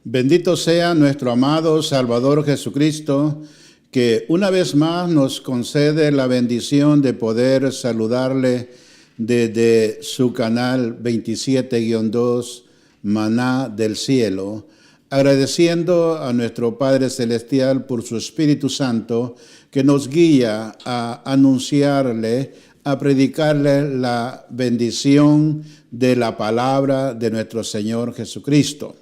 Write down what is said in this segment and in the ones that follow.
Bendito sea nuestro amado Salvador Jesucristo, que una vez más nos concede la bendición de poder saludarle desde su canal 27-2, Maná del Cielo, agradeciendo a nuestro Padre Celestial por su Espíritu Santo que nos guía a anunciarle, a predicarle la bendición de la palabra de nuestro Señor Jesucristo.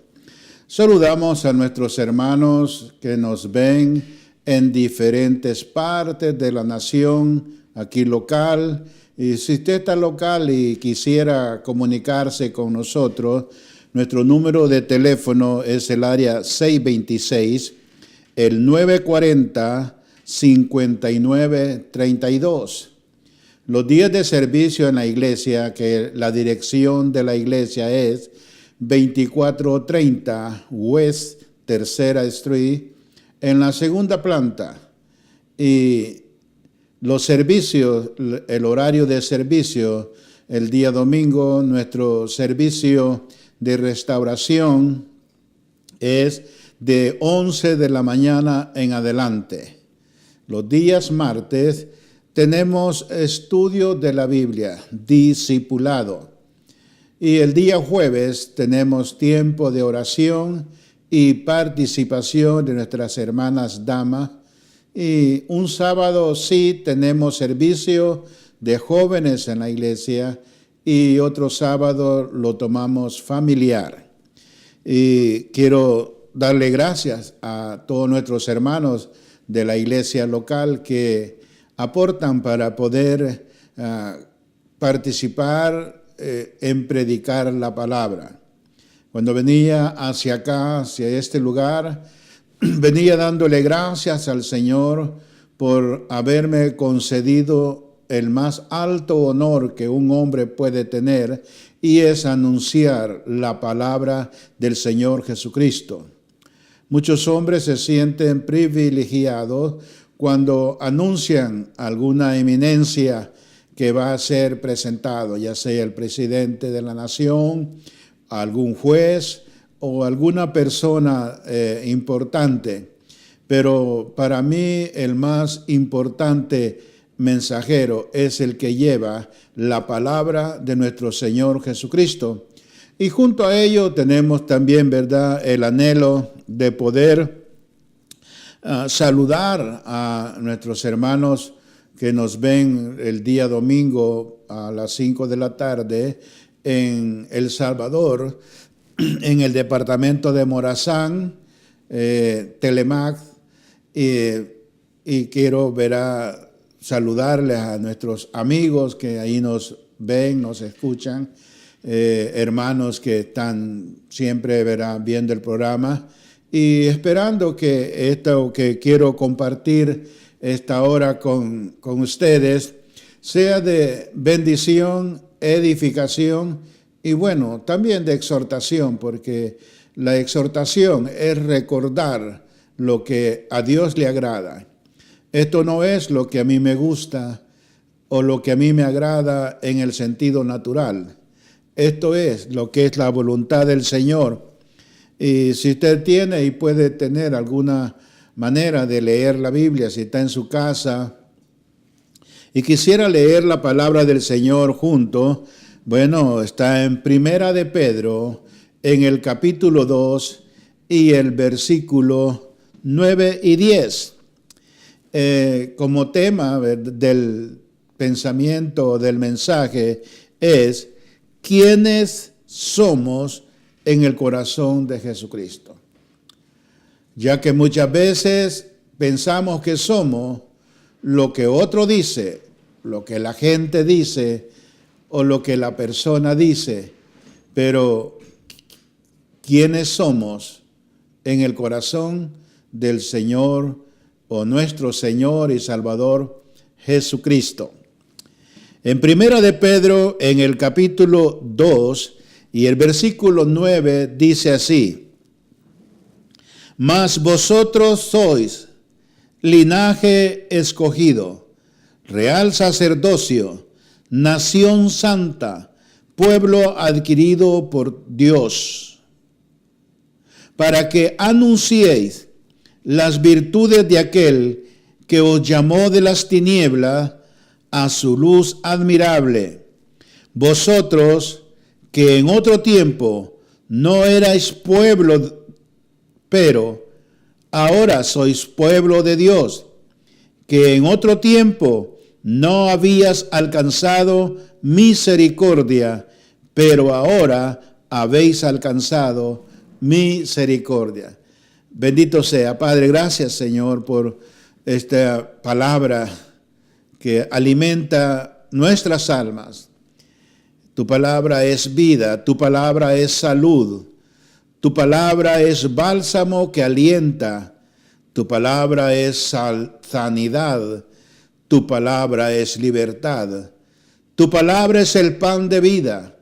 Saludamos a nuestros hermanos que nos ven en diferentes partes de la nación, aquí local. Y si usted está local y quisiera comunicarse con nosotros, nuestro número de teléfono es el área 626, el 940-5932. Los días de servicio en la iglesia, que la dirección de la iglesia es 2430 West 3rd Street, en la segunda planta. Y los servicios, el horario de servicio, el día domingo, nuestro servicio de restauración es de 11 de la mañana en adelante. Los días martes tenemos estudio de la Biblia, discipulado. Y el día jueves tenemos tiempo de oración y participación de nuestras hermanas damas. Y un sábado sí tenemos servicio de jóvenes en la iglesia y otro sábado lo tomamos familiar. Y quiero darle gracias a todos nuestros hermanos de la iglesia local que aportan para poder participar en predicar la palabra. Cuando venía hacia acá, hacia este lugar, venía dándole gracias al Señor por haberme concedido el más alto honor que un hombre puede tener, y es anunciar la palabra del Señor Jesucristo. Muchos hombres se sienten privilegiados cuando anuncian alguna eminencia que va a ser presentado, ya sea el presidente de la nación, algún juez o alguna persona importante. Pero para mí el más importante mensajero es el que lleva la palabra de nuestro Señor Jesucristo. Y junto a ello tenemos también, ¿verdad?, el anhelo de poder saludar a nuestros hermanos que nos ven el día domingo a las 5 de la tarde en El Salvador, en el departamento de Morazán, Telemac, y quiero saludarles a nuestros amigos que ahí nos ven, nos escuchan, hermanos que están siempre viendo el programa, y esperando que esto que quiero compartir esta hora con ustedes sea de bendición, edificación y bueno, también de exhortación, porque la exhortación es recordar lo que a Dios le agrada. Esto no es lo que a mí me gusta o lo que a mí me agrada en el sentido natural. Esto es lo que es la voluntad del Señor. Y si usted tiene y puede tener alguna manera de leer la Biblia, si está en su casa y quisiera leer la palabra del Señor junto, bueno, está en Primera de Pedro, en el capítulo 2 y el versículo 9 y 10. Como tema del pensamiento, del mensaje, es ¿quiénes somos en el corazón de Jesucristo? Ya que muchas veces pensamos que somos lo que otro dice, lo que la gente dice o lo que la persona dice, pero ¿quiénes somos en el corazón del Señor o nuestro Señor y Salvador Jesucristo? En Primera de Pedro, en el capítulo 2 y el versículo 9 dice así: mas vosotros sois linaje escogido, real sacerdocio, nación santa, pueblo adquirido por Dios, para que anunciéis las virtudes de aquel que os llamó de las tinieblas a su luz admirable. Vosotros que en otro tiempo no erais pueblo, pero ahora sois pueblo de Dios, que en otro tiempo no habías alcanzado misericordia, pero ahora habéis alcanzado misericordia. Bendito sea, Padre, gracias, Señor, por esta palabra que alimenta nuestras almas. Tu palabra es vida, tu palabra es salud, tu palabra es bálsamo que alienta, tu palabra es sanidad, tu palabra es libertad, tu palabra es el pan de vida,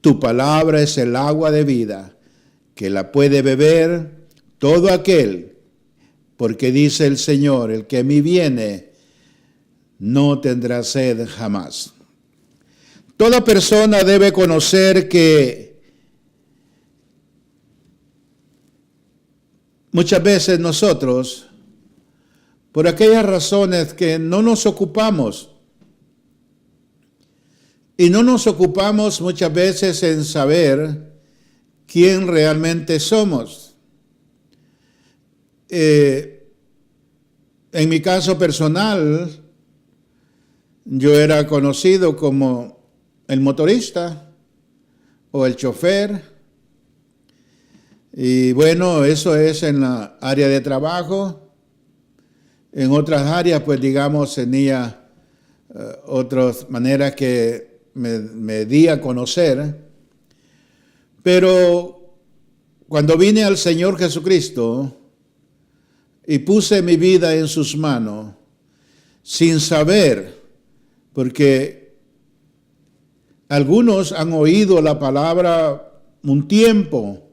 tu palabra es el agua de vida, que la puede beber todo aquel, porque dice el Señor, el que a mí viene no tendrá sed jamás. Toda persona debe conocer que muchas veces nosotros, por aquellas razones que no nos ocupamos, y no nos ocupamos muchas veces en saber quién realmente somos. En mi caso personal, yo era conocido como el motorista o el chofer. Y bueno, eso es en la área de trabajo. En otras áreas, pues digamos, tenía otras maneras que me di a conocer. Pero cuando vine al Señor Jesucristo y puse mi vida en sus manos, sin saber, porque algunos han oído la palabra un tiempo,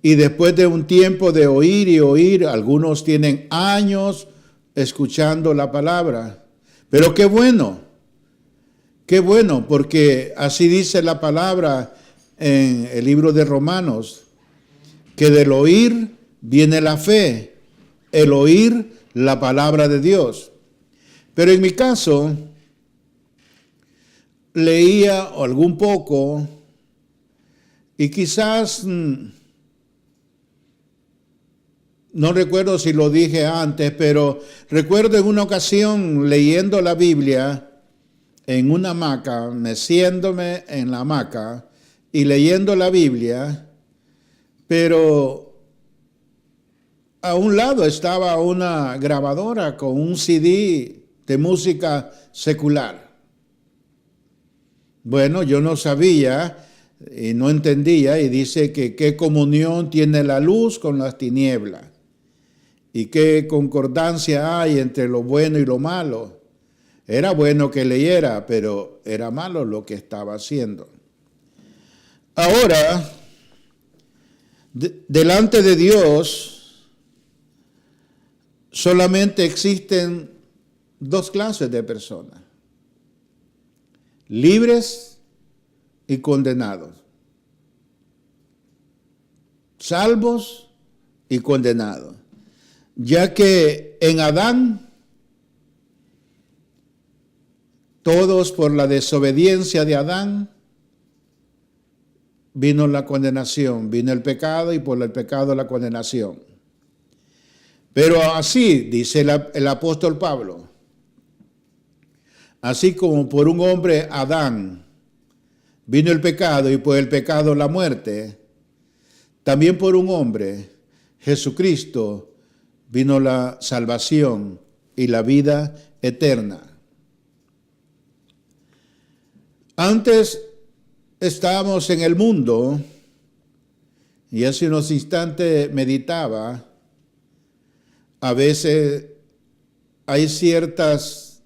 y después de un tiempo de oír y oír, algunos tienen años escuchando la palabra. Pero qué bueno, porque así dice la palabra en el libro de Romanos, que del oír viene la fe, el oír la palabra de Dios. Pero en mi caso, leía algún poco y quizás, no recuerdo si lo dije antes, pero recuerdo en una ocasión leyendo la Biblia en una hamaca, meciéndome en la hamaca y leyendo la Biblia, pero a un lado estaba una grabadora con un CD de música secular. Bueno, yo no sabía y no entendía, y dice que qué comunión tiene la luz con las tinieblas y qué concordancia hay entre lo bueno y lo malo. Era bueno que leyera, pero era malo lo que estaba haciendo. Ahora, delante de Dios, solamente existen dos clases de personas: libres y condenados, salvos y condenados, ya que en Adán todos, por la desobediencia de Adán, vino la condenación, vino el pecado, y por el pecado la condenación. Pero así, dice el apóstol Pablo, así como por un hombre, Adán, vino el pecado y por el pecado la muerte, también por un hombre, Jesucristo, vino la salvación y la vida eterna. Antes estábamos en el mundo, y hace unos instantes meditaba, a veces hay ciertas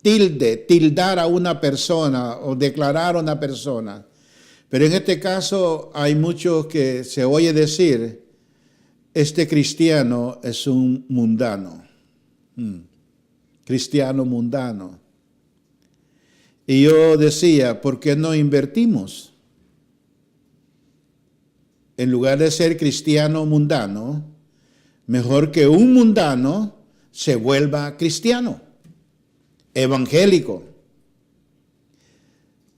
tildar a una persona o declarar a una persona. Pero en este caso hay muchos que se oye decir, este cristiano es un mundano. Cristiano mundano. Y yo decía, ¿por qué no invertimos? en lugar de ser cristiano mundano, mejor que un mundano se vuelva cristiano, evangélico,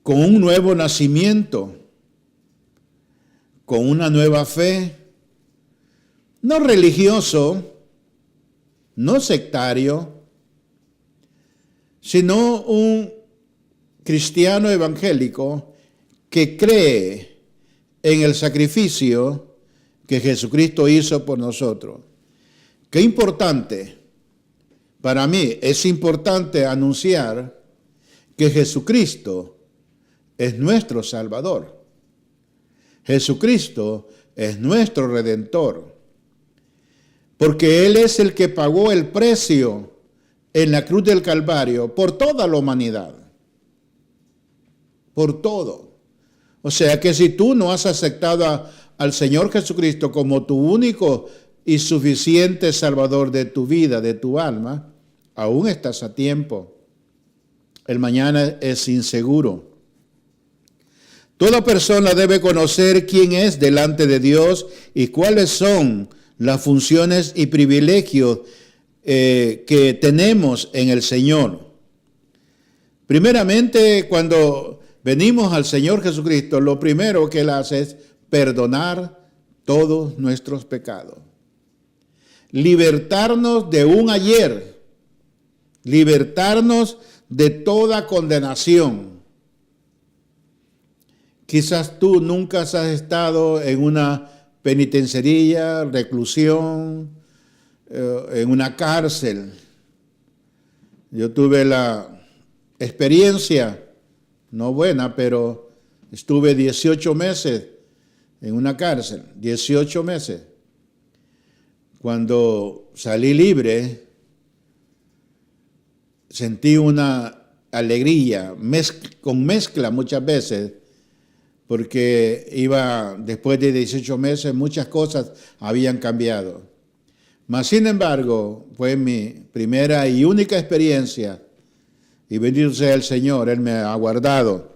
con un nuevo nacimiento, con una nueva fe, no religioso, no sectario, sino un cristiano evangélico que cree en el sacrificio que Jesucristo hizo por nosotros. Qué importante, para mí es importante anunciar que Jesucristo es nuestro Salvador. Jesucristo es nuestro Redentor, porque Él es el que pagó el precio en la cruz del Calvario por toda la humanidad, por todo. O sea que si tú no has aceptado al Señor Jesucristo como tu único y suficiente Salvador de tu vida, de tu alma, aún estás a tiempo. El mañana es inseguro. Toda persona debe conocer quién es delante de Dios y cuáles son las funciones y privilegios que tenemos en el Señor. Primeramente, cuando venimos al Señor Jesucristo, lo primero que Él hace es perdonar todos nuestros pecados. Libertarnos de un ayer, libertarnos de toda condenación. Quizás tú nunca has estado en una penitenciaría, reclusión, en una cárcel. Yo tuve la experiencia, no buena, pero estuve 18 meses en una cárcel, 18 meses. Cuando salí libre, sentí una alegría, con mezcla muchas veces, porque después de 18 meses, muchas cosas habían cambiado. Mas, sin embargo, fue mi primera y única experiencia, y bendito sea el Señor, Él me ha guardado.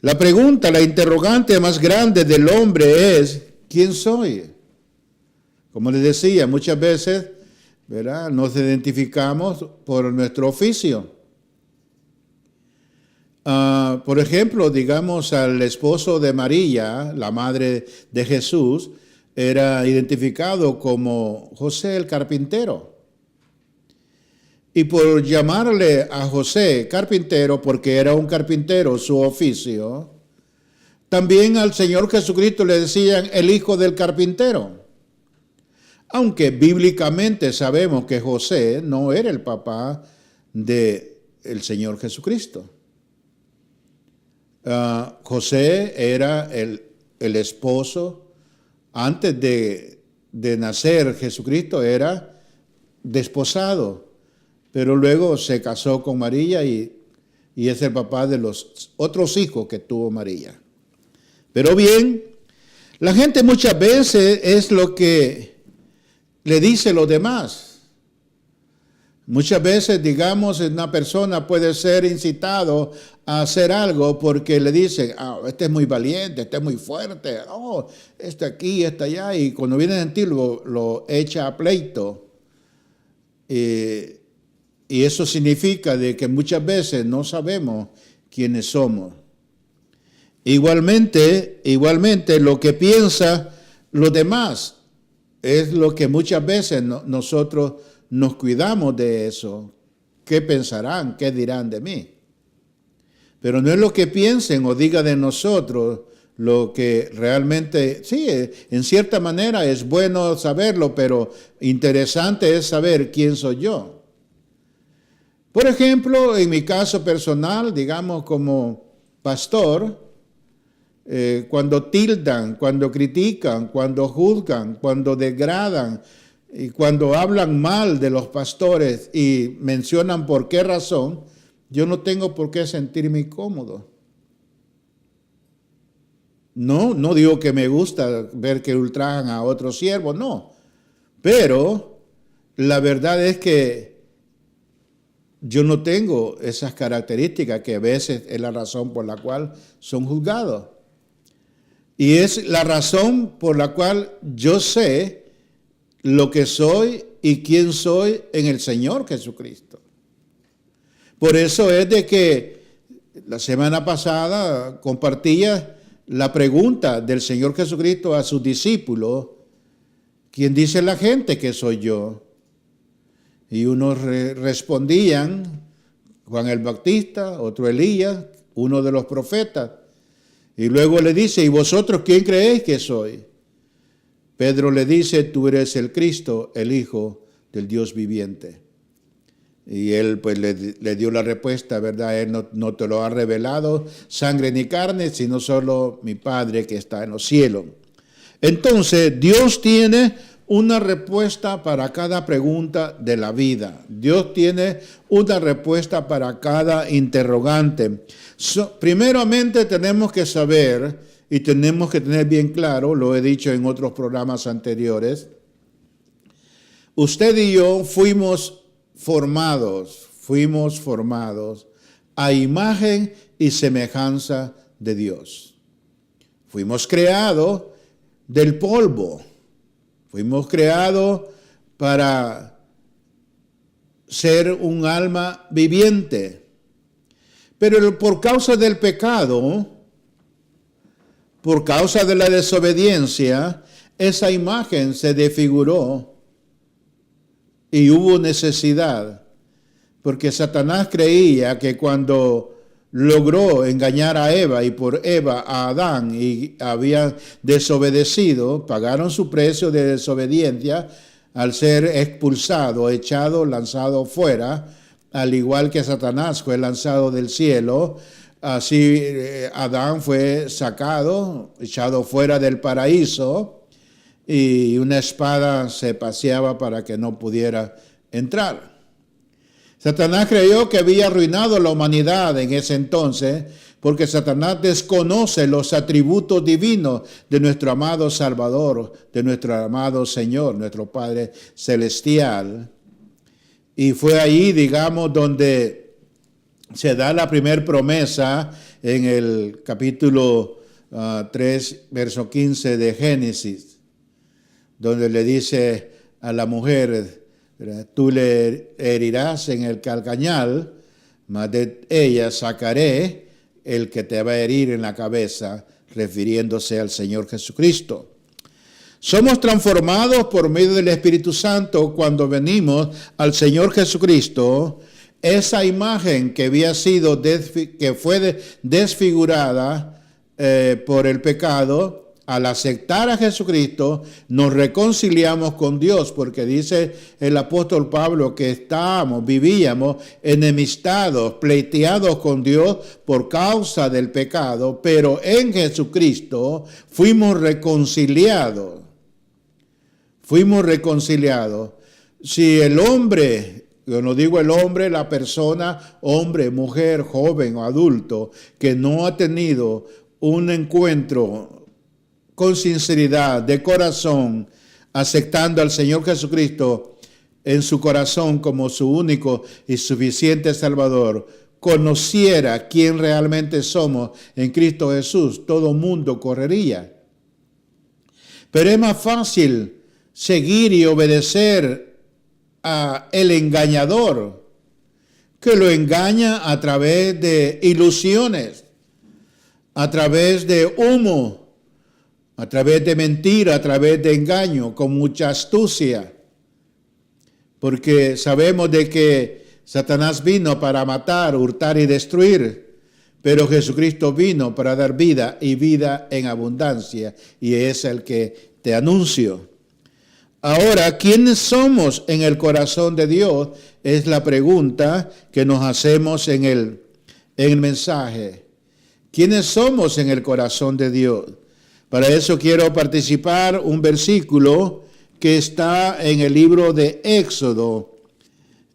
La pregunta, la interrogante más grande del hombre es, ¿quién soy? Como les decía, muchas veces, ¿verdad?, nos identificamos por nuestro oficio. Por ejemplo, digamos al esposo de María, la madre de Jesús, era identificado como José el carpintero. Y por llamarle a José carpintero, porque era un carpintero su oficio, también al Señor Jesucristo le decían el hijo del carpintero. Aunque bíblicamente sabemos que José no era el papá del Señor Jesucristo. José era el esposo, antes de nacer Jesucristo era desposado, pero luego se casó con María y es el papá de los otros hijos que tuvo María. Pero bien, la gente muchas veces es lo que le dice los demás. Muchas veces, digamos, una persona puede ser incitado a hacer algo porque le dicen, este es muy valiente, este es muy fuerte, este aquí, este allá, y cuando viene a ti lo echa a pleito. Y eso significa de que muchas veces no sabemos quiénes somos. Igualmente, lo que piensan los demás es lo que muchas veces nosotros nos cuidamos de eso. ¿Qué pensarán? ¿Qué dirán de mí? Pero no es lo que piensen o digan de nosotros lo que realmente, sí, en cierta manera es bueno saberlo, pero interesante es saber quién soy yo. Por ejemplo, en mi caso personal, digamos como pastor, cuando tildan, cuando critican, cuando juzgan, cuando degradan y cuando hablan mal de los pastores y mencionan por qué razón, yo no tengo por qué sentirme incómodo. No digo que me gusta ver que ultrajan a otros siervos, no. Pero la verdad es que yo no tengo esas características que a veces es la razón por la cual son juzgados. Y es la razón por la cual yo sé lo que soy y quién soy en el Señor Jesucristo. Por eso es de que la semana pasada compartía la pregunta del Señor Jesucristo a sus discípulos: ¿quién dice la gente que soy yo? Y unos respondían: Juan el Bautista, otro Elías, uno de los profetas. Y luego le dice: ¿y vosotros quién creéis que soy? Pedro le dice: tú eres el Cristo, el Hijo del Dios viviente. Y él pues le dio la respuesta, ¿verdad? Él no te lo ha revelado sangre ni carne, sino solo mi Padre que está en los cielos. Entonces, Dios tiene una respuesta para cada pregunta de la vida. Dios tiene una respuesta para cada interrogante. Primeramente tenemos que saber y tenemos que tener bien claro, lo he dicho en otros programas anteriores, usted y yo fuimos formados a imagen y semejanza de Dios. Fuimos creados del polvo. Fuimos creados para ser un alma viviente. Pero por causa del pecado, por causa de la desobediencia, esa imagen se desfiguró y hubo necesidad. Porque Satanás creía que cuando logró engañar a Eva y por Eva a Adán y habían desobedecido, pagaron su precio de desobediencia al ser expulsado, echado, lanzado fuera, al igual que Satanás fue lanzado del cielo. Así Adán fue sacado, echado fuera del paraíso, y una espada se paseaba para que no pudiera entrar. Satanás creyó que había arruinado la humanidad en ese entonces, porque Satanás desconoce los atributos divinos de nuestro amado Salvador, de nuestro amado Señor, nuestro Padre Celestial. Y fue ahí, digamos, donde se da la primera promesa en el capítulo 3, verso 15 de Génesis, donde le dice a la mujer: tú le herirás en el calcañal, mas de ella sacaré el que te va a herir en la cabeza, refiriéndose al Señor Jesucristo. Somos transformados por medio del Espíritu Santo cuando venimos al Señor Jesucristo. Esa imagen que había sido, que fue desfigurada por el pecado, al aceptar a Jesucristo, nos reconciliamos con Dios, porque dice el apóstol Pablo que vivíamos enemistados, pleiteados con Dios por causa del pecado, pero en Jesucristo fuimos reconciliados. Fuimos reconciliados. Si el hombre, yo no digo el hombre, la persona, hombre, mujer, joven o adulto, que no ha tenido un encuentro con sinceridad, de corazón, aceptando al Señor Jesucristo en su corazón como su único y suficiente Salvador, conociera quién realmente somos en Cristo Jesús, todo mundo correría. Pero es más fácil seguir y obedecer a el engañador, que lo engaña a través de ilusiones, a través de humo, a través de mentira, a través de engaño, con mucha astucia. Porque sabemos de que Satanás vino para matar, hurtar y destruir, pero Jesucristo vino para dar vida y vida en abundancia, y es el que te anuncio. Ahora, ¿quiénes somos en el corazón de Dios? Es la pregunta que nos hacemos en el mensaje. ¿Quiénes somos en el corazón de Dios? Para eso quiero participar un versículo que está en el libro de Éxodo.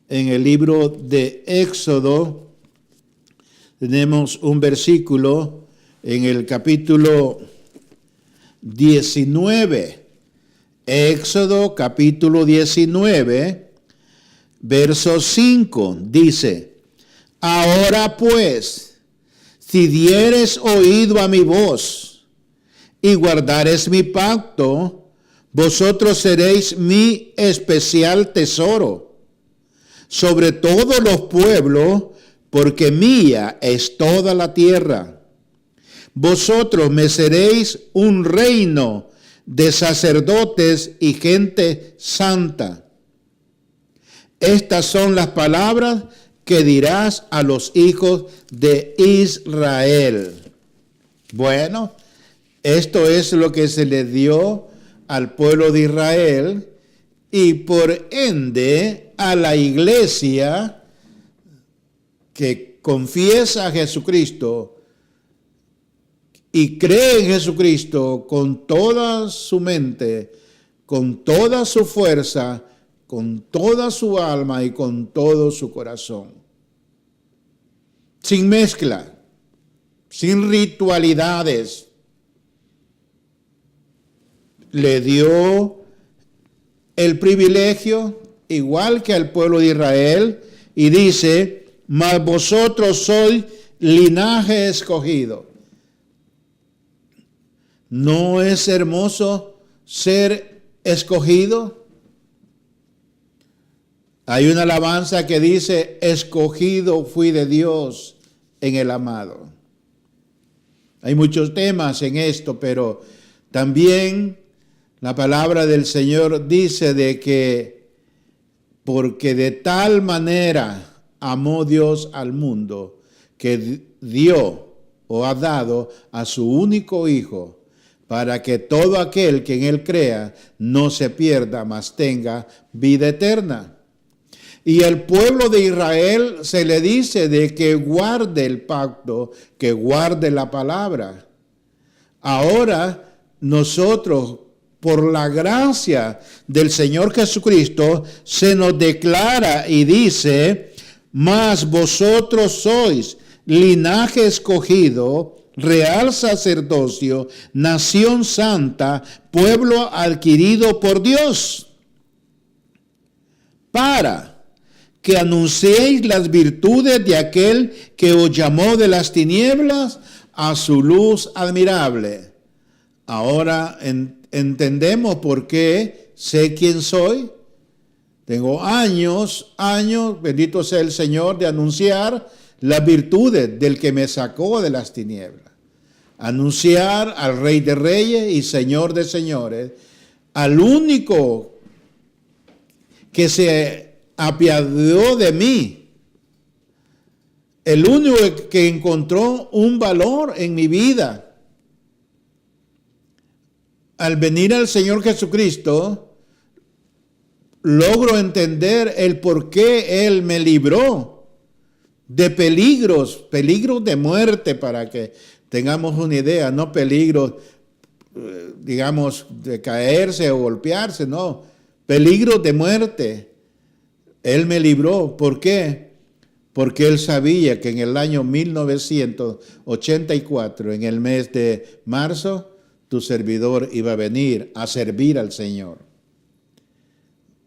En el libro de Éxodo tenemos un versículo en el capítulo 19. Éxodo capítulo 19, verso 5, dice: ahora pues, si dieres oído a mi voz, y guardareis mi pacto, vosotros seréis mi especial tesoro sobre todos los pueblos, porque mía es toda la tierra. Vosotros me seréis un reino de sacerdotes y gente santa. Estas son las palabras que dirás a los hijos de Israel. Bueno, esto es lo que se le dio al pueblo de Israel y por ende a la iglesia que confiesa a Jesucristo y cree en Jesucristo con toda su mente, con toda su fuerza, con toda su alma y con todo su corazón. Sin mezcla, sin ritualidades. Le dio el privilegio, igual que al pueblo de Israel, y dice, mas vosotros sois linaje escogido. ¿No es hermoso ser escogido? Hay una alabanza que dice, escogido fui de Dios en el amado. Hay muchos temas en esto, pero también la palabra del Señor dice de que porque de tal manera amó Dios al mundo que dio o ha dado a su único Hijo para que todo aquel que en Él crea no se pierda, mas tenga vida eterna. Y al pueblo de Israel se le dice de que guarde el pacto, que guarde la palabra. Ahora nosotros, por la gracia del Señor Jesucristo, se nos declara y dice, mas vosotros sois linaje escogido, real sacerdocio, nación santa, pueblo adquirido por Dios, para que anunciéis las virtudes de aquel que os llamó de las tinieblas a su luz admirable. Ahora entendemos por qué sé quién soy. Tengo años, bendito sea el Señor, de anunciar las virtudes del que me sacó de las tinieblas. Anunciar al Rey de Reyes y Señor de Señores, al único que se apiadó de mí, el único que encontró un valor en mi vida. Al venir al Señor Jesucristo, logro entender el por qué Él me libró de peligros de muerte, para que tengamos una idea, no peligros, digamos, de caerse o golpearse, no, peligros de muerte. Él me libró. ¿Por qué? Porque Él sabía que en el año 1984, en el mes de marzo, tu servidor iba a venir a servir al Señor.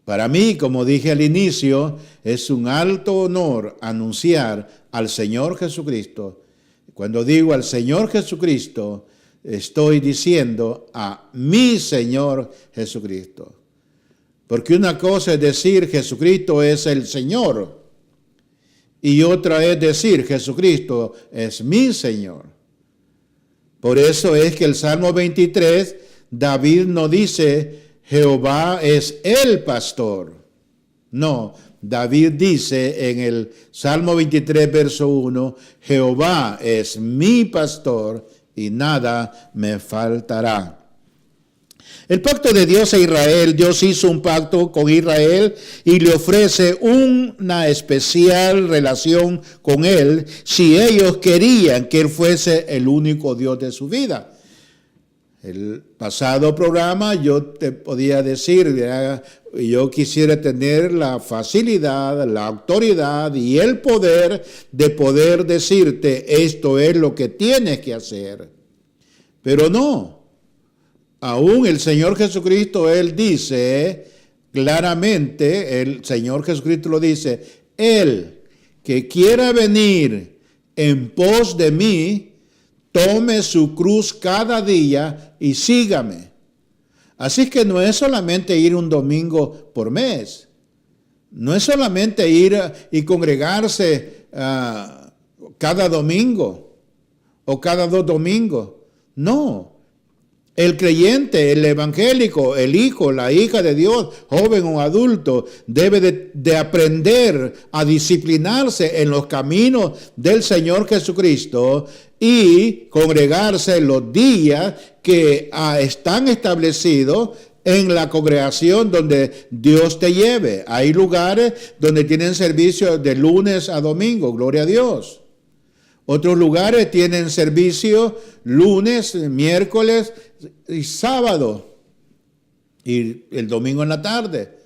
Para mí, como dije al inicio, es un alto honor anunciar al Señor Jesucristo. Cuando digo al Señor Jesucristo, estoy diciendo a mi Señor Jesucristo. Porque una cosa es decir Jesucristo es el Señor, y otra es decir Jesucristo es mi Señor. Por eso es que el Salmo 23, David no dice Jehová es el pastor. No, David dice en el Salmo 23, verso 1, Jehová es mi pastor y nada me faltará. El pacto de Dios e Israel, Dios hizo un pacto con Israel y le ofrece una especial relación con él si ellos querían que él fuese el único Dios de su vida. El pasado programa yo te podía decir, yo quisiera tener la facilidad, la autoridad y el poder de poder decirte esto es lo que tienes que hacer. Pero no. Aún el Señor Jesucristo, Él dice claramente, el Señor Jesucristo lo dice, el que quiera venir en pos de mí, tome su cruz cada día y sígame. Así que no es solamente ir un domingo por mes. No es solamente ir y congregarse cada domingo o cada 2 domingos. No. El creyente, el evangélico, el hijo, la hija de Dios, joven o adulto, debe de aprender a disciplinarse en los caminos del Señor Jesucristo y congregarse los días que están establecidos en la congregación donde Dios te lleve. Hay lugares donde tienen servicio de lunes a domingo, gloria a Dios. Otros lugares tienen servicio lunes, miércoles y sábado y el domingo en la tarde.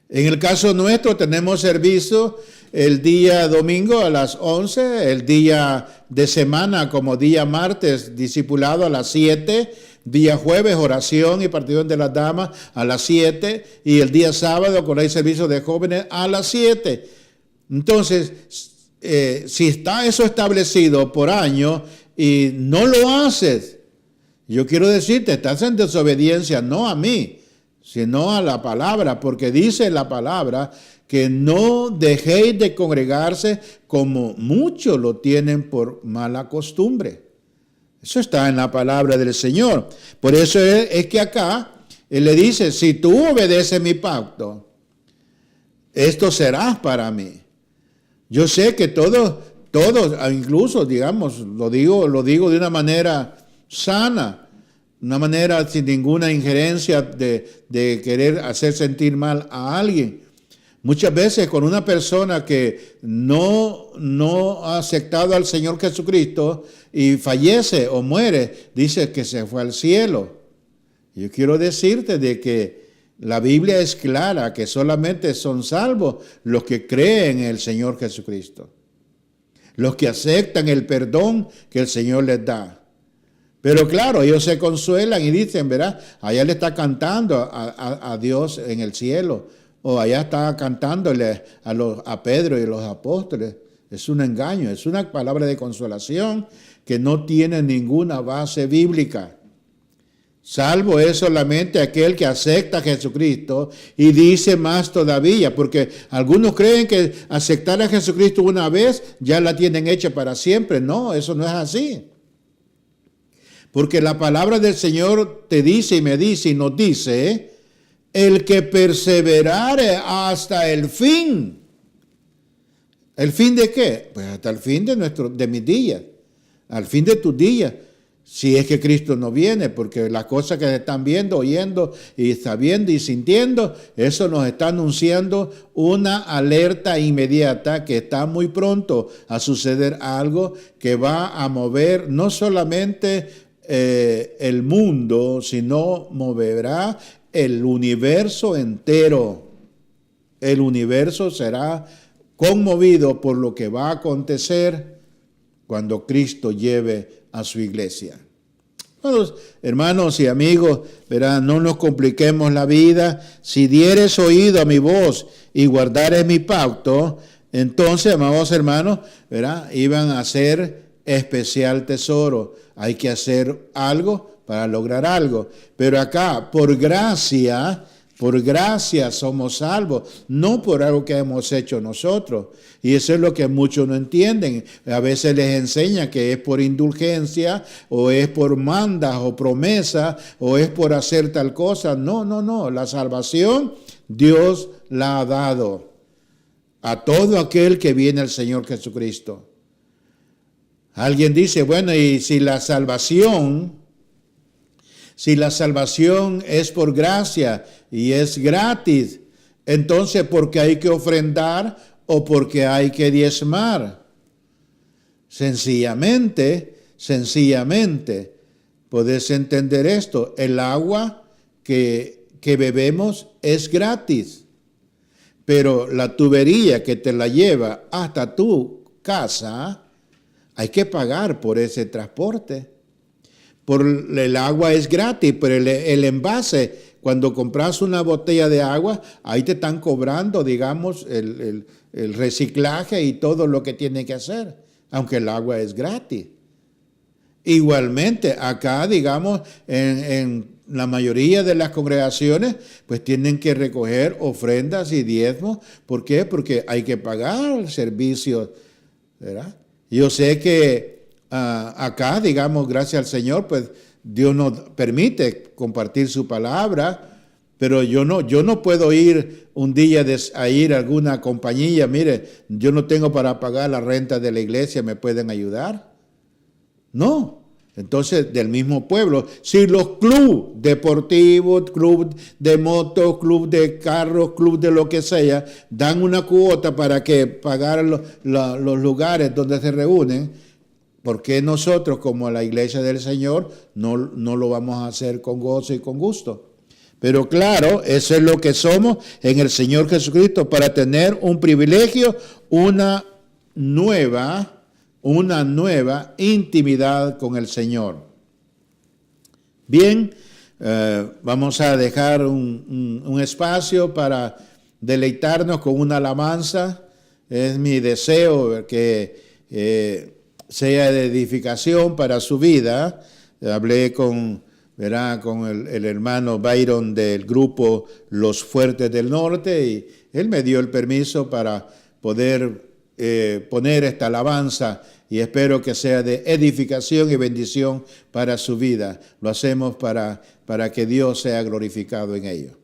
En el caso nuestro tenemos servicio el día domingo a las 11, el día de semana como día martes discipulado a las 7, día jueves oración y partido de las damas a las 7 y el día sábado cuando hay servicio de jóvenes a las 7. Entonces, si está eso establecido por año y no lo haces, yo quiero decirte, estás en desobediencia no a mí, sino a la palabra, porque dice la palabra que no dejéis de congregarse como muchos lo tienen por mala costumbre. Eso está en la palabra del Señor. Por eso es que acá Él le dice, si tú obedeces mi pacto, esto serás para mí. Yo sé que todos, incluso, digamos, lo digo de una manera sana, una manera sin ninguna injerencia de querer hacer sentir mal a alguien. Muchas veces con una persona que no ha aceptado al Señor Jesucristo y fallece o muere, dice que se fue al cielo. Yo quiero decirte de que la Biblia es clara que solamente son salvos los que creen en el Señor Jesucristo, los que aceptan el perdón que el Señor les da. Pero claro, ellos se consuelan y dicen, ¿verdad? Allá le está cantando a Dios en el cielo, o allá está cantándole a Pedro y a los apóstoles. Es un engaño, es una palabra de consolación que no tiene ninguna base bíblica. Salvo es solamente aquel que acepta a Jesucristo y dice más todavía, porque algunos creen que aceptar a Jesucristo una vez ya la tienen hecha para siempre. No, eso no es así. Porque la palabra del Señor te dice y me dice y nos dice, el que perseverare hasta el fin. ¿El fin de qué? Pues hasta el fin de mis días, al fin de tus días. Si es que Cristo no viene, porque las cosas que se están viendo, oyendo y sabiendo y sintiendo, eso nos está anunciando una alerta inmediata que está muy pronto a suceder algo que va a mover no solamente el mundo, sino moverá el universo entero. El universo será conmovido por lo que va a acontecer cuando Cristo lleve a su iglesia. Bueno, hermanos y amigos, verán, no nos compliquemos la vida. Si dieres oído a mi voz y guardares mi pacto, entonces, amados hermanos, verán, iban a ser especial tesoro. Hay que hacer algo para lograr algo. Pero acá, por gracia somos salvos, no por algo que hemos hecho nosotros. Y eso es lo que muchos no entienden. A veces les enseñan que es por indulgencia, o es por mandas, o promesa, o es por hacer tal cosa. No. La salvación Dios la ha dado a todo aquel que viene al Señor Jesucristo. Alguien dice, bueno, y si la salvación es por gracia y es gratis, entonces ¿por qué hay que ofrendar o por qué hay que diezmar? Sencillamente, podés entender esto. El agua que bebemos es gratis, pero la tubería que te la lleva hasta tu casa, hay que pagar por ese transporte. Por el agua es gratis, pero el envase, cuando compras una botella de agua, ahí te están cobrando, digamos, el reciclaje y todo lo que tiene que hacer, aunque el agua es gratis. Igualmente, acá, digamos, en la mayoría de las congregaciones, pues tienen que recoger ofrendas y diezmos. ¿Por qué? Porque hay que pagar el servicio, ¿verdad? Yo sé que acá, digamos, gracias al Señor, pues Dios nos permite compartir su palabra, pero yo no puedo ir un día a ir a alguna compañía, mire, yo no tengo para pagar la renta de la iglesia, ¿me pueden ayudar? No. Entonces, del mismo pueblo, si los clubes deportivos, club de motos, club de carros, club de lo que sea, dan una cuota para que pagar los lugares donde se reúnen, ¿por qué nosotros, como la iglesia del Señor, no lo vamos a hacer con gozo y con gusto? Pero claro, eso es lo que somos en el Señor Jesucristo, para tener un privilegio, una nueva intimidad con el Señor. Bien, vamos a dejar un espacio para deleitarnos con una alabanza. Es mi deseo que sea de edificación para su vida. Hablé con el hermano Byron del grupo Los Fuertes del Norte y él me dio el permiso para poder poner esta alabanza, y espero que sea de edificación y bendición para su vida. Lo hacemos para que Dios sea glorificado en ello.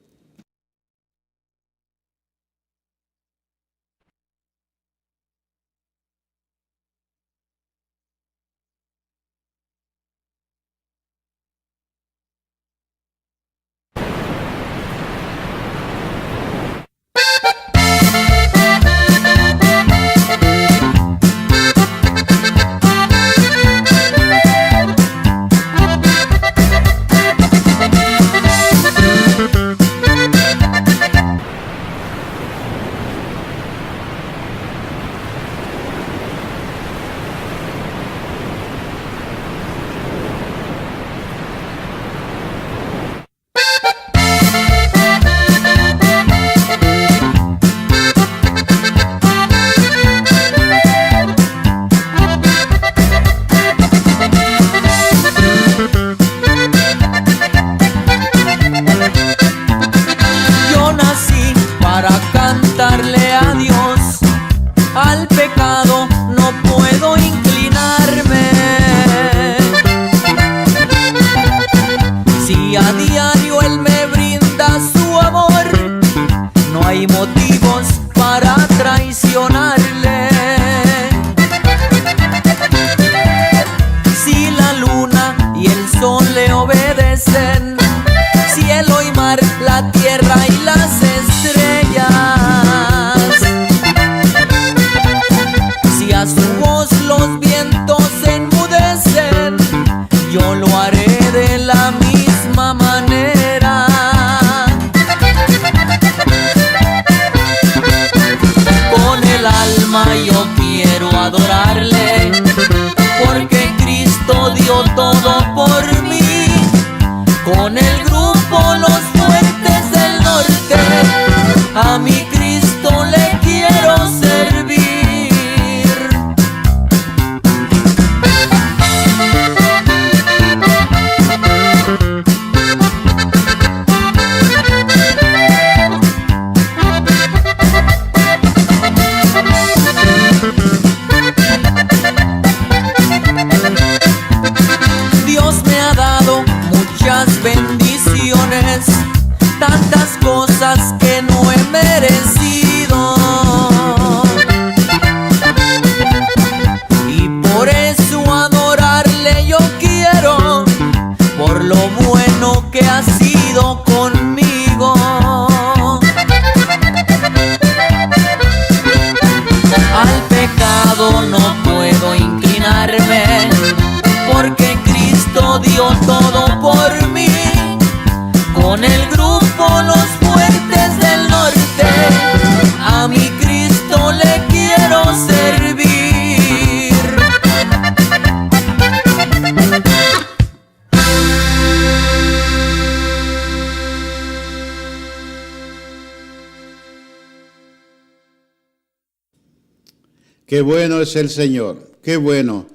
Qué bueno es el Señor, qué bueno.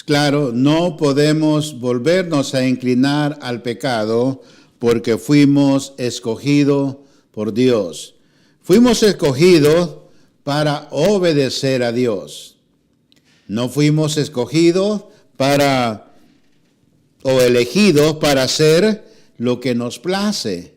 Claro, no podemos volvernos a inclinar al pecado porque fuimos escogidos por Dios. Fuimos escogidos para obedecer a Dios. No fuimos escogidos o elegidos para hacer lo que nos place.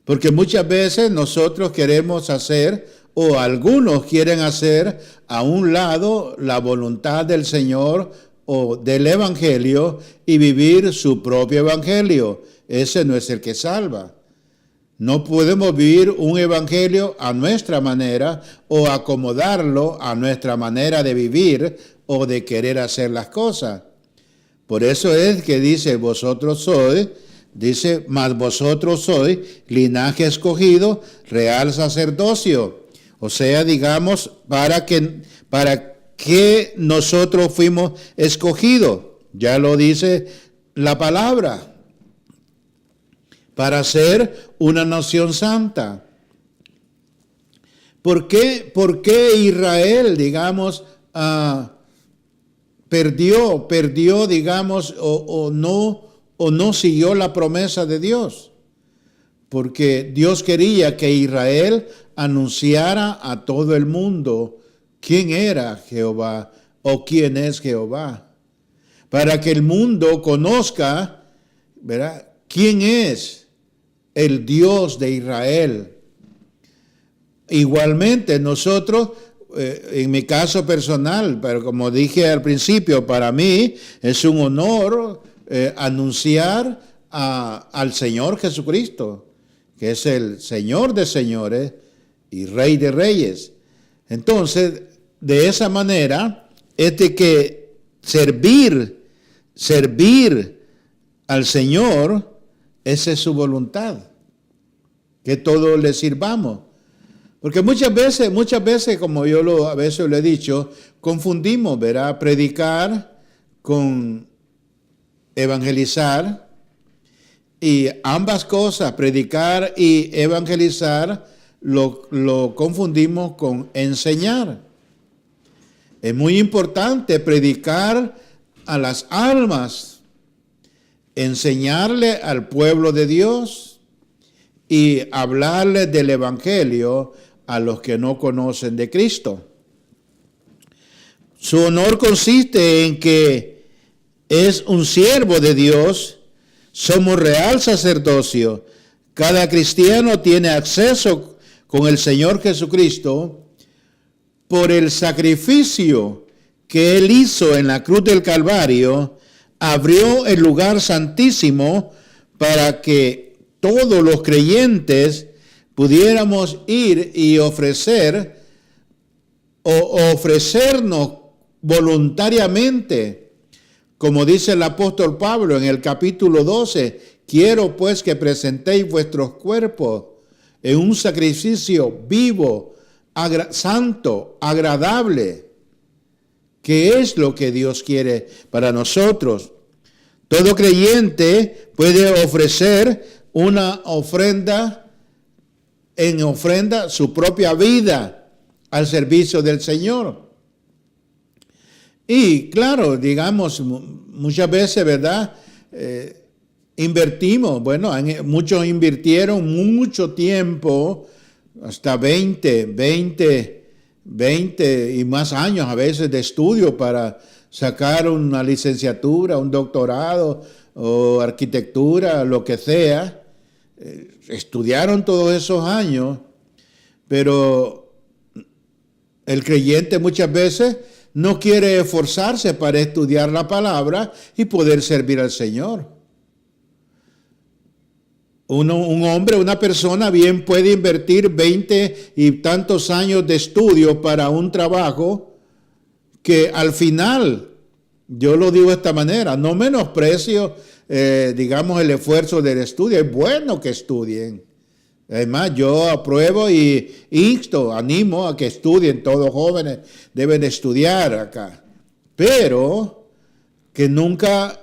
Porque muchas veces nosotros queremos hacer, o algunos quieren hacer a un lado la voluntad del Señor o del Evangelio y vivir su propio Evangelio. Ese no es el que salva. No podemos vivir un evangelio a nuestra manera o acomodarlo a nuestra manera de vivir o de querer hacer las cosas. Por eso es que dice, mas vosotros sois linaje escogido, real sacerdocio. O sea, digamos, para que nosotros fuimos escogidos. Ya lo dice la palabra. Para ser una nación santa. ¿Por qué Israel, digamos, perdió, digamos, o no siguió la promesa de Dios? Porque Dios quería que Israel anunciara a todo el mundo quién era Jehová o quién es Jehová. Para que el mundo conozca, ¿verdad?, quién es el Dios de Israel. Igualmente nosotros, en mi caso personal, pero como dije al principio, para mí es un honor anunciar al Señor Jesucristo, que es el Señor de señores y Rey de reyes. Entonces, de esa manera, es de que servir al Señor, esa es su voluntad, que todos le sirvamos. Porque muchas veces, como a veces lo he dicho, confundimos, ¿verdad?, predicar con evangelizar, y ambas cosas, predicar y evangelizar, lo confundimos con enseñar. Es muy importante predicar a las almas, enseñarle al pueblo de Dios y hablarle del Evangelio a los que no conocen de Cristo. Su honor consiste en que es un siervo de Dios, somos real sacerdocio. Cada cristiano tiene acceso con el Señor Jesucristo por el sacrificio que Él hizo en la cruz del Calvario. Abrió el lugar santísimo para que todos los creyentes pudiéramos ir y ofrecernos voluntariamente, como dice el apóstol Pablo en el capítulo 12, quiero pues que presentéis vuestros cuerpos en un sacrificio vivo, santo, agradable, que es lo que Dios quiere para nosotros. Todo creyente puede ofrecer una ofrenda su propia vida al servicio del Señor. Y claro, digamos, muchas veces, ¿verdad?, invertimos. Bueno, muchos invirtieron mucho tiempo, hasta 20 y más años a veces de estudio para sacar una licenciatura, un doctorado o arquitectura, lo que sea. Estudiaron todos esos años, pero el creyente muchas veces no quiere esforzarse para estudiar la palabra y poder servir al Señor. Un hombre, una persona bien puede invertir 20 y tantos años de estudio para un trabajo que al final, yo lo digo de esta manera, no menosprecio, digamos, el esfuerzo del estudio. Es bueno que estudien. Además, yo apruebo y animo a que estudien. Todos jóvenes deben estudiar acá. Pero que nunca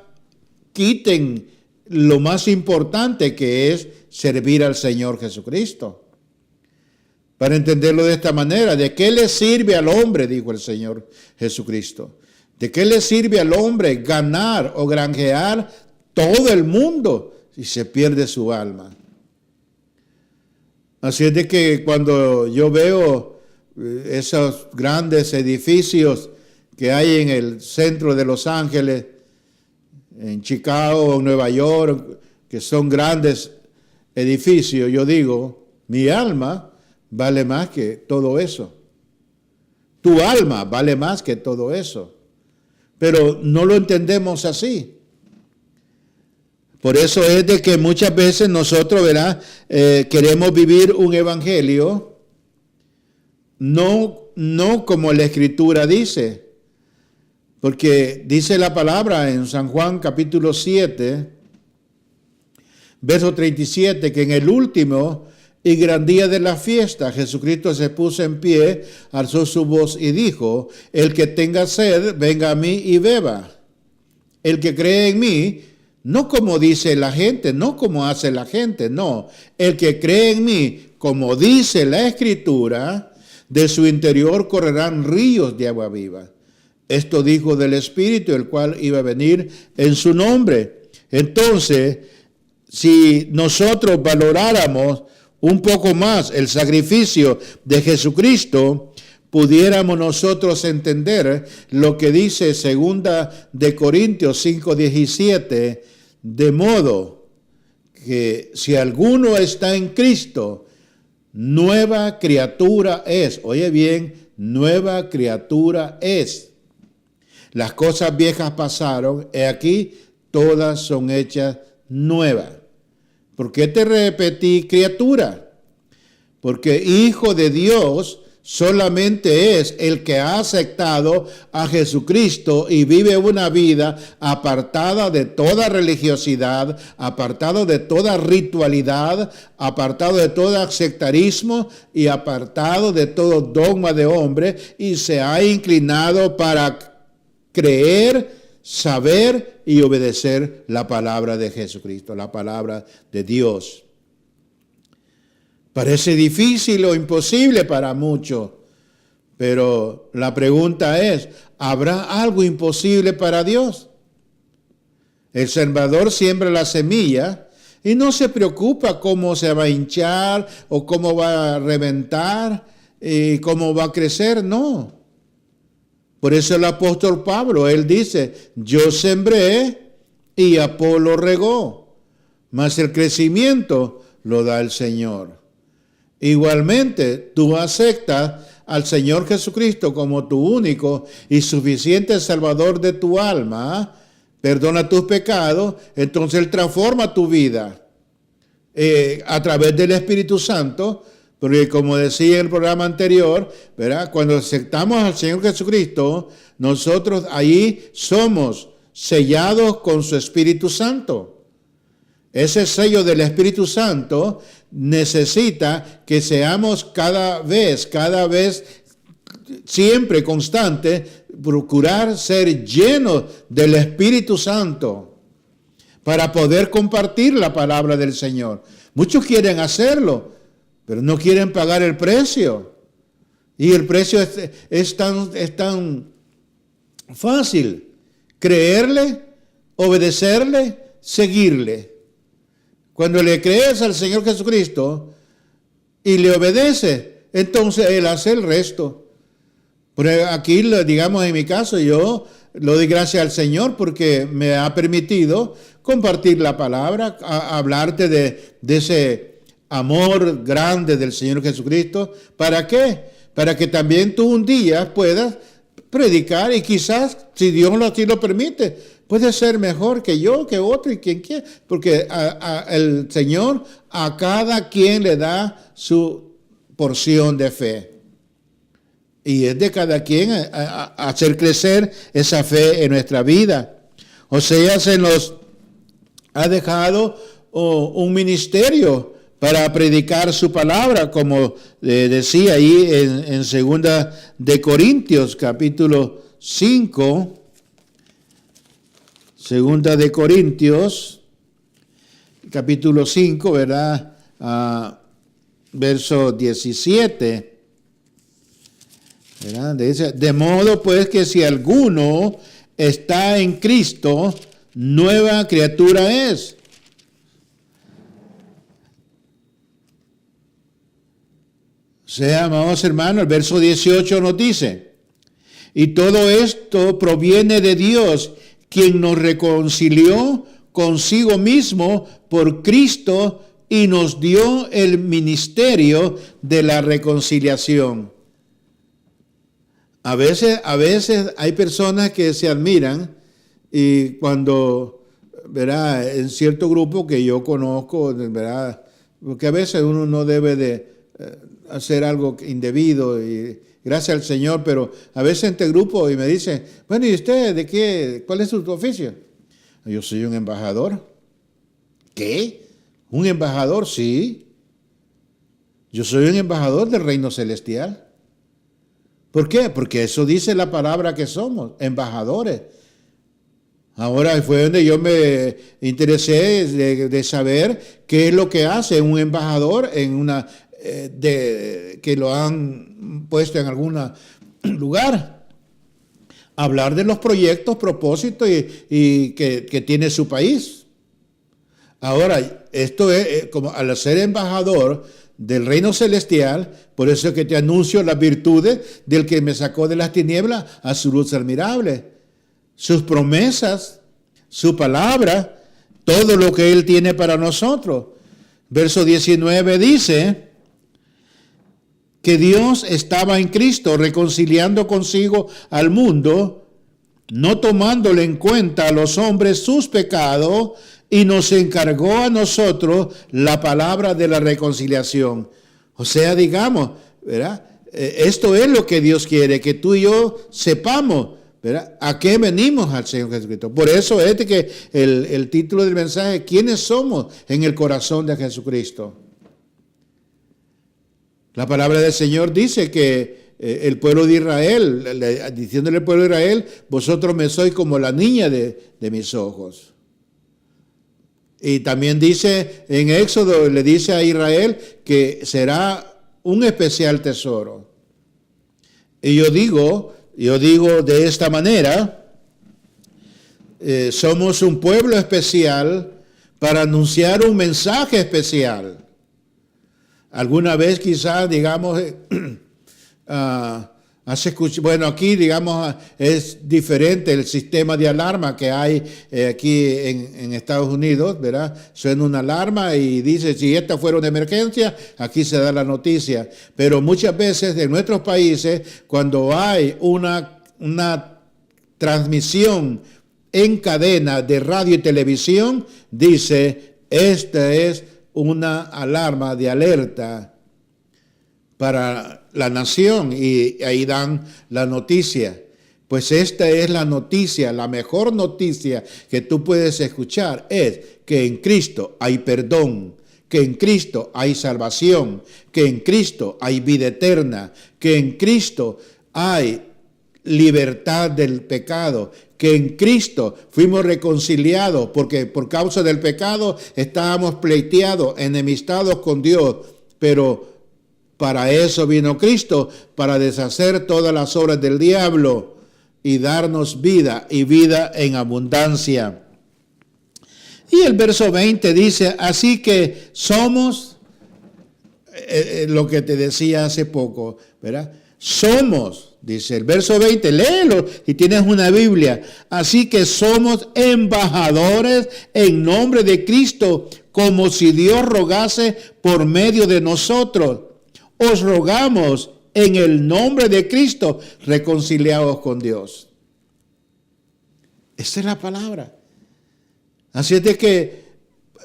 quiten lo más importante, que es servir al Señor Jesucristo. Para entenderlo de esta manera, ¿de qué le sirve al hombre?, dijo el Señor Jesucristo. ¿De qué le sirve al hombre ganar o granjear todo el mundo si se pierde su alma? Así es de que cuando yo veo esos grandes edificios que hay en el centro de Los Ángeles, en Chicago, en Nueva York, que son grandes edificios, yo digo, mi alma vale más que todo eso. Tu alma vale más que todo eso. Pero no lo entendemos así. Por eso es de que muchas veces nosotros, ¿verdad? Queremos vivir un evangelio no como la Escritura dice. Porque dice la palabra en San Juan capítulo 7, verso 37, que en el último y gran día de la fiesta, Jesucristo se puso en pie, alzó su voz y dijo: el que tenga sed, venga a mí y beba. El que cree en mí, no como dice la gente, no como hace la gente, no. El que cree en mí, como dice la Escritura, de su interior correrán ríos de agua viva. Esto dijo del Espíritu, el cual iba a venir en su nombre. Entonces, si nosotros valoráramos un poco más el sacrificio de Jesucristo, pudiéramos nosotros entender lo que dice 2 de Corintios 5:17, de modo que si alguno está en Cristo, nueva criatura es. Oye bien, nueva criatura es. Las cosas viejas pasaron, y aquí todas son hechas nuevas. ¿Por qué te repetí criatura? Porque hijo de Dios solamente es el que ha aceptado a Jesucristo y vive una vida apartada de toda religiosidad, apartado de toda ritualidad, apartado de todo sectarismo y apartado de todo dogma de hombre, y se ha inclinado para creer, saber y obedecer la palabra de Jesucristo, la palabra de Dios. Parece difícil o imposible para muchos, pero la pregunta es, ¿habrá algo imposible para Dios? El sembrador siembra la semilla y no se preocupa cómo se va a hinchar o cómo va a reventar y cómo va a crecer, no. Por eso el apóstol Pablo, él dice, yo sembré y Apolo regó, mas el crecimiento lo da el Señor. Igualmente, tú aceptas al Señor Jesucristo como tu único y suficiente Salvador de tu alma, perdona tus pecados, entonces Él transforma tu vida a través del Espíritu Santo. Porque como decía en el programa anterior, ¿verdad? Cuando aceptamos al Señor Jesucristo, nosotros ahí somos sellados con su Espíritu Santo. Ese sello del Espíritu Santo necesita que seamos cada vez, siempre constante, procurar ser llenos del Espíritu Santo para poder compartir la palabra del Señor. Muchos quieren hacerlo, pero no quieren pagar el precio. Y el precio es tan fácil. Creerle, obedecerle, seguirle. Cuando le crees al Señor Jesucristo y le obedeces, entonces Él hace el resto. Pero aquí, digamos en mi caso, yo lo doy gracias al Señor porque me ha permitido compartir la palabra, hablarte de ese amor grande del Señor Jesucristo. ¿Para qué? Para que también tú un día puedas predicar y quizás, si Dios así lo permite, puede ser mejor que yo, que otro y quien quiera. Porque el Señor a cada quien le da su porción de fe. Y es de cada quien hacer crecer esa fe en nuestra vida. Oseas se nos ha dejado un ministerio para predicar su palabra, como decía ahí en 2 de Corintios, capítulo 5. 2 de Corintios, capítulo 5, ¿verdad? Verso 17. ¿verdad? Dice, de modo pues que si alguno está en Cristo, nueva criatura es. O sea, amados hermanos, el verso 18 nos dice, y todo esto proviene de Dios, quien nos reconcilió consigo mismo por Cristo y nos dio el ministerio de la reconciliación. A veces hay personas que se admiran y cuando, ¿verdad? En cierto grupo que yo conozco, ¿verdad? Porque a veces uno no debe de hacer algo indebido y gracias al Señor, pero a veces entre grupo y me dicen, bueno, ¿y usted de qué? ¿Cuál es su oficio? Yo soy un embajador. ¿Qué? ¿Un embajador? Sí. Yo soy un embajador del reino celestial. ¿Por qué? Porque eso dice la palabra que somos, embajadores. Ahora fue donde yo me interesé de saber qué es lo que hace un embajador en una que lo han puesto en algún lugar. Hablar de los proyectos, propósitos y que tiene su país. Ahora, esto es como al ser embajador del reino celestial, por eso es que te anuncio las virtudes del que me sacó de las tinieblas a su luz admirable. Sus promesas, su palabra, todo lo que Él tiene para nosotros. Verso 19 dice que Dios estaba en Cristo reconciliando consigo al mundo, no tomándole en cuenta a los hombres sus pecados, y nos encargó a nosotros la palabra de la reconciliación. O sea, digamos, ¿verdad? Esto es lo que Dios quiere, que tú y yo sepamos, ¿verdad? ¿A qué venimos al Señor Jesucristo? Por eso es que el título del mensaje, ¿quiénes somos en el corazón de Jesucristo? La palabra del Señor dice que el pueblo de Israel, diciéndole al pueblo de Israel, vosotros me sois como la niña de mis ojos. Y también dice en Éxodo, le dice a Israel que será un especial tesoro. Y yo digo de esta manera, somos un pueblo especial para anunciar un mensaje especial. Alguna vez quizás, digamos, bueno, aquí, digamos, es diferente el sistema de alarma que hay aquí en Estados Unidos, ¿verdad? Suena una alarma y dice, si esta fuera una emergencia, aquí se da la noticia. Pero muchas veces en nuestros países, cuando hay una transmisión en cadena de radio y televisión, dice, esta es una alarma de alerta para la nación, y ahí dan la noticia. Pues esta es la noticia, la mejor noticia que tú puedes escuchar es que en Cristo hay perdón, que en Cristo hay salvación, que en Cristo hay vida eterna, que en Cristo hay libertad del pecado, que en Cristo fuimos reconciliados porque por causa del pecado estábamos pleiteados, enemistados con Dios, pero para eso vino Cristo, para deshacer todas las obras del diablo y darnos vida y vida en abundancia. Y el verso 20 dice, así que somos, lo que te decía hace poco, ¿verdad? Somos, dice el verso 20, léelo si tienes una Biblia. Así que somos embajadores en nombre de Cristo, como si Dios rogase por medio de nosotros. Os rogamos en el nombre de Cristo, reconciliados con Dios. Esa es la palabra. Así es de que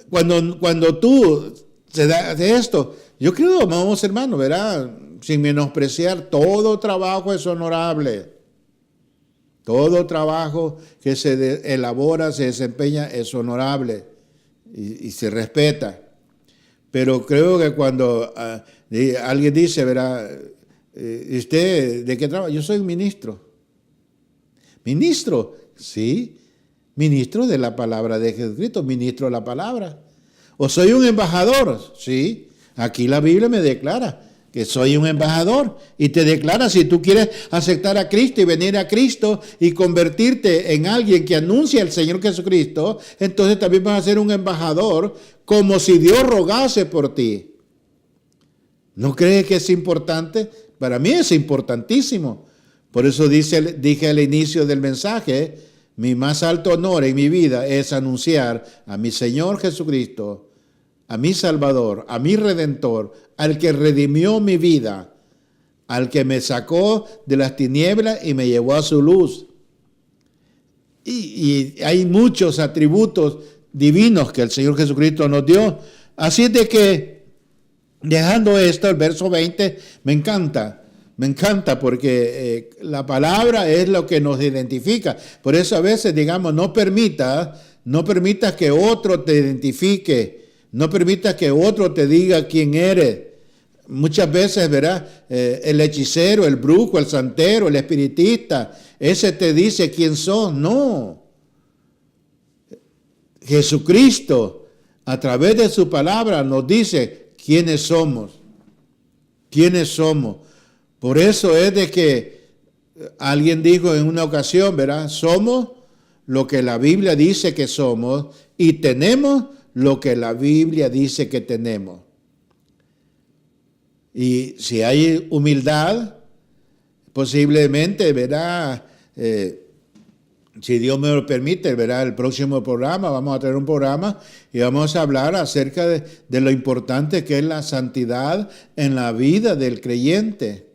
cuando tú se da de esto, yo creo, amados hermanos, ¿verdad? Sin menospreciar, todo trabajo es honorable. Todo trabajo que se elabora, se desempeña, es honorable y se respeta. Pero creo que cuando alguien dice, ¿verdad? ¿Usted de qué trabaja? Yo soy un ministro. ¿Ministro? Sí. Ministro de la palabra de Jesucristo, ministro de la palabra. ¿O soy un embajador? Sí. Aquí la Biblia me declara, que soy un embajador, y te declara, si tú quieres aceptar a Cristo y venir a Cristo y convertirte en alguien que anuncia al Señor Jesucristo, entonces también vas a ser un embajador, como si Dios rogase por ti. ¿No crees que es importante? Para mí es importantísimo. Por eso dije al inicio del mensaje, mi más alto honor en mi vida es anunciar a mi Señor Jesucristo, a mi Salvador, a mi Redentor, al que redimió mi vida, al que me sacó de las tinieblas y me llevó a su luz. Y hay muchos atributos divinos que el Señor Jesucristo nos dio. Así es de que, dejando esto, el verso 20, me encanta porque la palabra es lo que nos identifica. Por eso a veces, digamos, no permitas que otro te identifique. No permitas que otro te diga quién eres. Muchas veces, ¿verdad? El hechicero, el brujo, el santero, el espiritista, ese te dice quién sos. No. Jesucristo, a través de su palabra, nos dice quiénes somos. Quiénes somos. Por eso es de que alguien dijo en una ocasión, ¿verdad? Somos lo que la Biblia dice que somos y tenemos lo que la Biblia dice que tenemos. Y si hay humildad, posiblemente, ¿verdad? Si Dios me lo permite, ¿verdad? El próximo programa, vamos a tener un programa y vamos a hablar acerca de lo importante que es la santidad en la vida del creyente.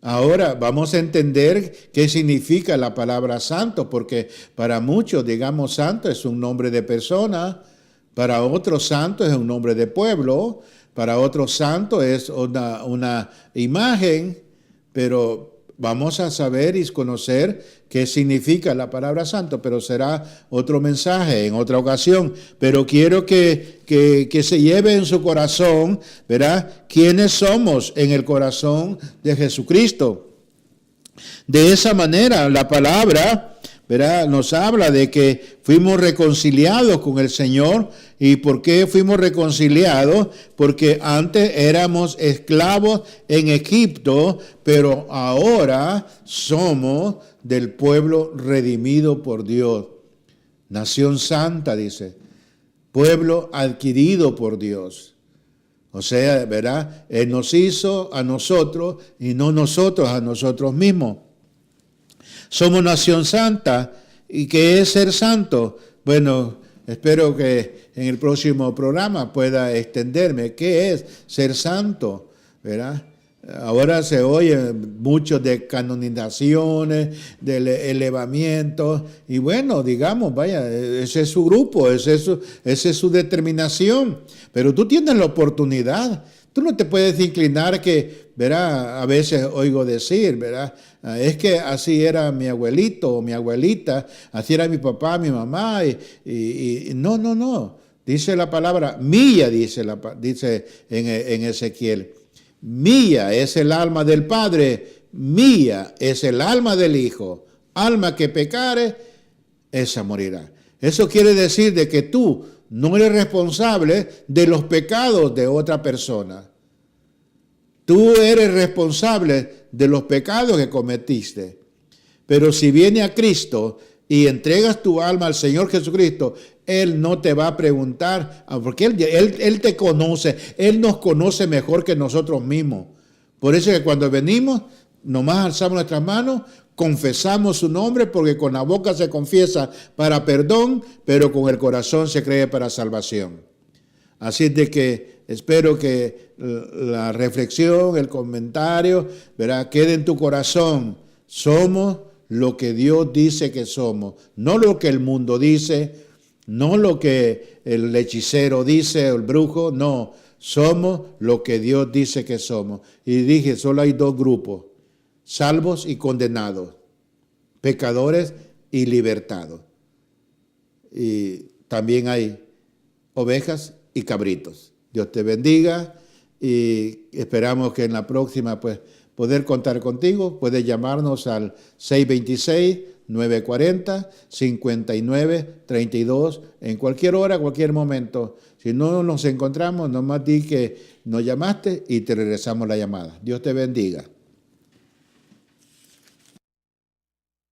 Ahora vamos a entender qué significa la palabra santo, porque para muchos, digamos, santo es un nombre de persona. Para otros santo es un nombre de pueblo, para otros santo es una imagen, pero vamos a saber y conocer qué significa la palabra santo, pero será otro mensaje en otra ocasión. Pero quiero que se lleve en su corazón, ¿verdad?, quiénes somos en el corazón de Jesucristo. De esa manera, la palabra, ¿verdad?, nos habla de que fuimos reconciliados con el Señor. ¿Y por qué fuimos reconciliados? Porque antes éramos esclavos en Egipto, pero ahora somos del pueblo redimido por Dios. Nación santa, dice. Pueblo adquirido por Dios. O sea, ¿verdad? Él nos hizo a nosotros y no nosotros a nosotros mismos. Somos nación santa. ¿Y qué es ser santo? Bueno, espero que en el próximo programa pueda extenderme. ¿Qué es ser santo? ¿Verdad? Ahora se oye mucho de canonizaciones, de elevamientos, y bueno, digamos, vaya, ese es su grupo, esa es su determinación. Pero tú tienes la oportunidad. Tú no te puedes inclinar que, ¿verdad? A veces oigo decir, ¿verdad? Es que así era mi abuelito o mi abuelita, así era mi papá, mi mamá, y no. Dice la palabra, mía, dice en Ezequiel. Mía es el alma del Padre, mía es el alma del Hijo. Alma que pecare, esa morirá. Eso quiere decir de que tú no eres responsable de los pecados de otra persona. Tú eres responsable de los pecados que cometiste. Pero si viene a Cristo y entregas tu alma al Señor Jesucristo, Él no te va a preguntar, porque Él te conoce, Él nos conoce mejor que nosotros mismos. Por eso es que cuando venimos, nomás alzamos nuestras manos, confesamos su nombre, porque con la boca se confiesa para perdón, pero con el corazón se cree para salvación. Así es de que espero que la reflexión, el comentario, ¿verdad?, quede en tu corazón. Somos lo que Dios dice que somos, no lo que el mundo dice, no lo que el hechicero dice o el brujo, no. Somos lo que Dios dice que somos. Y dije, solo hay dos grupos, salvos y condenados, pecadores y libertados. Y también hay ovejas y cabritos. Dios te bendiga y esperamos que en la próxima pues poder contar contigo. Puedes llamarnos al 940-5932, en cualquier hora, cualquier momento. Si no nos encontramos, nomás di que nos llamaste y te regresamos la llamada. Dios te bendiga.